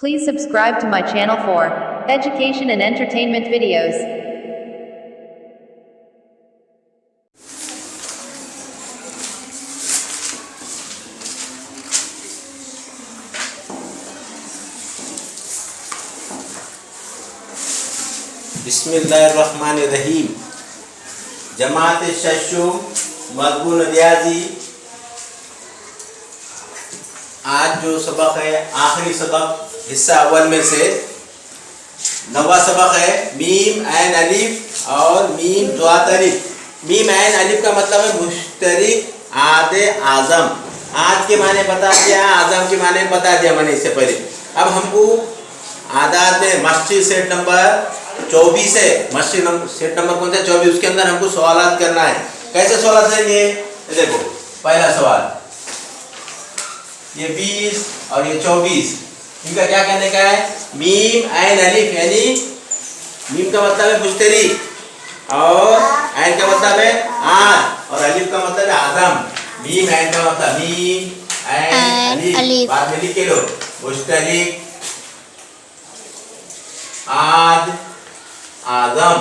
Please subscribe to my channel for education and entertainment videos. बिस्मिल्लाहिर्रहमानिर्रहीम। जमात शशु मजमून रियाजी। आज जो सबक है आखिरी सबक हिस्सा अव्वल में से नवा सबक है मीम ऐन अलिफ और मीम ज़ात अलिफ। मीम ऐन अलिफ का मतलब है मुश्तरिक आदे आज़म। आज के माने बता दिया, आज़म के माने बता दिया मैंने इससे पहले। अब हमको आदात में मस्जिद सेट नंबर 24 है। मस्जिद सेट नंबर कौन सा 24, उसके अंदर हमको सवालात करना है। कैसे सवाल करेंगे? देखो पहला सवाल, ये 20 और ये 24, इनका क्या कहने का है? मीम ऐन अलिफ, यानी मीम का मतलब है मुश्तरिक और ऐन का मतलब है आद और अलिफ का मतलब है आज़म। मीम ऐन का मतलब मीम ऐन अलिफ, बाद में लिख के लो मुश्तरिक आद आज़म,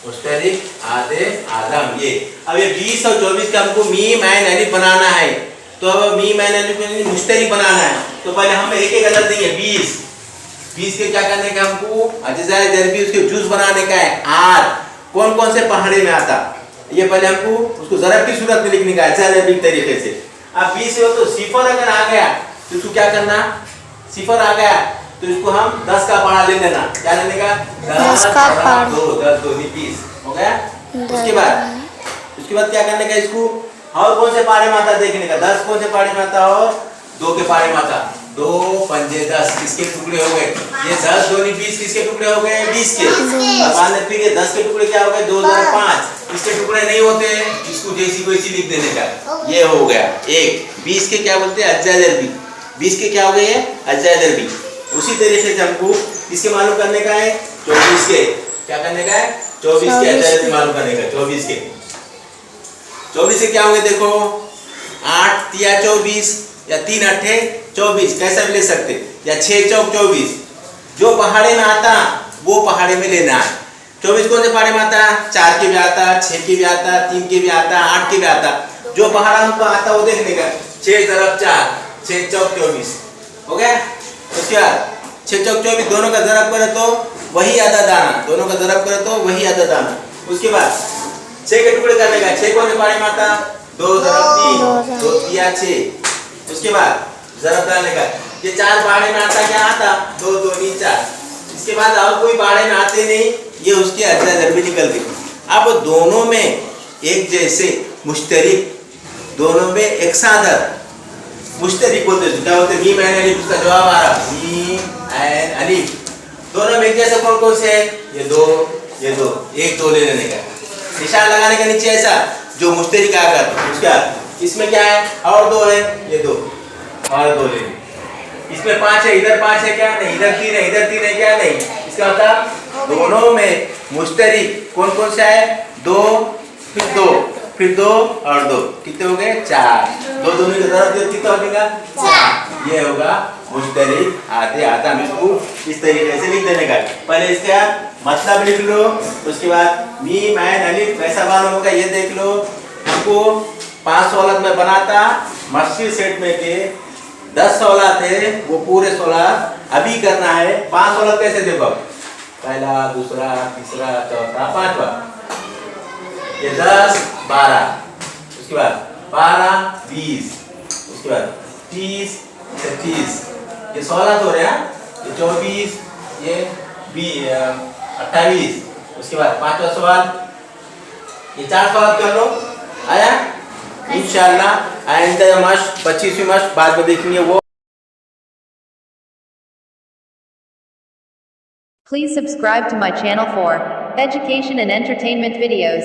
मुश्तरिक आदे आज़म। ये अब ये 20 और 24 का हमको मीम ऐन अलिफ बनाना है। तो अब मीम ऐन अलिफ मुश्तरिक बनाना है, तो पहले हम एक एक अदद देंगे। 20 के क्या करने का हमको? अज्जाए ज़रबी, उसके जुज़ बनाने का है। आद कौन कौन से पहाड़े में आता, ये पहले हमको उसको ज़रब की सूरत में लिखने का है अज्जाए ज़रबी तरीके से। अब 20 हो तो सिफर अगर आ गया तो इसको क्या करना? सिफर आ गया तो इसको हम 10 का पहाड़ा ले लेना। क्या लेने का? 10 का पहाड़ा, 10 2 20 हो गया। उसके बाद क्या करने का? इसको और कौन से पारे में आता देखने का। 10 कौन से पारे में आता और 2 के पारे में आता। 2 पंजे 10, किसके टुकड़े हो गए? ये 10 2 20, किसके टुकड़े हो गए? 20 के। अब बाद में फिर ये 10 के टुकड़े क्या हो गए? 2 और 5, इसके टुकड़े नहीं होते, इसको जैसी को इसी लिख देने का। ये हो गया एक। 20 के क्या बोलते हैं? अज्जाए ज़रबी। 20 के क्या हो गए? अज्जाए ज़रबी। उसी तरीके से हमको इसके मालूम करने का है 24 के। क्या करने का है? 24 के अज्जाए ज़रबी मालूम करने का। 24 के 24 से क्या होंगे? देखो 8 तिया 24 या 3 अट्ठे 24, कैसा भी ले सकते, या 6 चौक 24। जो पहाड़े में आता वो पहाड़े में लेना है। 24 कौन से पहाड़े में आता? 4 के भी आता, 6 के भी आता, 3 के भी आता, 8 के भी आता। जो पहाड़ा हमको आता वो देखने का। 6 × 4 6 चौक 24 हो गया। उसके बाद 6 चौक 24 दोनों का ज़रब करे तो वही अदद आना, दोनों का ज़रब करे तो वही अदद आना। उसके बाद 6 के टुकड़े करने का। 6 कौन से पहाड़े में आता? 2 × 3 2 तिया 6। उसके बाद ज़रब डालने का। ये 4 पहाड़े में आता, क्या आता? 2 2 नी 4। इसके बाद और कोई पहाड़े में आते नहीं, ये उसके अज्जाए ज़रबी निकल गई। अब दोनों में एक जैसे मुश्तरिक, दोनों में एक सादर मुश्तरिक बोलते हैं। क्या बोलते हैं? मीम ऐन अलिफ। उसका जवाब आ रहा मीम ऐन अलिफ। दोनों में एक जैसे कौन कौन से हैं? ये 2 ये 2, 1 2 ले लेने का। निशान लगाने का नीचे ऐसा जो मुश्तरिक आकर। उसका इसमें क्या है? और 2 है, ये 2 और 2 ले। इसमें 5 है, इधर 5 है, क्या नहीं? इधर 3 है, इधर 3 है, क्या नहीं? इसका मतलब दोनों में मुश्तरिक कौन कौन सा है? 2 फिर 2 फिर 2 और 2, कितने हो गए? 4। 2 दोनों का ज़रब कितना हो जाएगा? 4। ये होगा मुश्तरिक आधे आधा। इसको इस तरीके से लिख देने का। पहले इसका मतलब लिख लो, उसके बाद मीम ऐन अलिफ कैसा मालूम होगा ये देख लो। हमको 5 सवालात में बनाता मस्जिद सेट में के 10 सवालात है, वो पूरे सवालात अभी करना है। 5 सवालात कैसे देखो? पहला, दूसरा, तीसरा, चौथा, पांचवा। ये 10 12, उसके बाद 12 20, उसके बाद 30 से 30, ये 16 हो रहे हैं। ये 24, ये 28, उसके बाद 5वां सवाल। ये 4 सवाल कर लो। आया इंशाअल्लाह। आइंदा मश्क 25वीं मश्क बाद में देखेंगे वो। Please subscribe to my channel for education and entertainment videos.